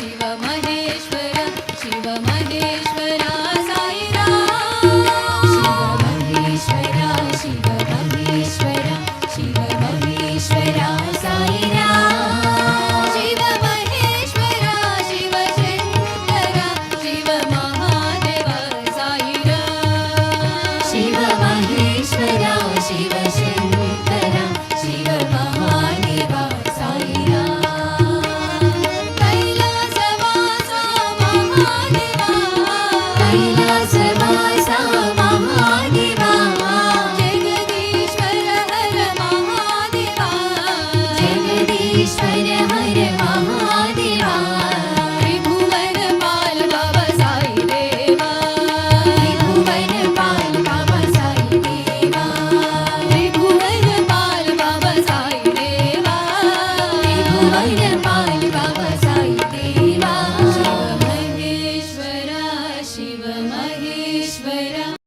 शिव महेश्वरा शिव महेश्वरा साईरा शिव महेश्वरा शिव महेश्वरा साईरा शिव महेश्वरा शिव शंकरा शिव महादेवा साईरा शिव महेश्वरा शिव शंकरा शिव महादेवा साईरा कैलासवासा महादेवा कैलासवासा महादेवा जगदीश्वर हर महादेवा जगदीश्वर हर महादेवा त्रिभुवन पाल बाबा साई देवा त्रिभुवन पाल बाबा साई देवा त्रिभुवन पाल बाबा साई देवा त्रिभुवन पाल बाबा साई देवा शिव महेश्वरा शिव महेश्वरा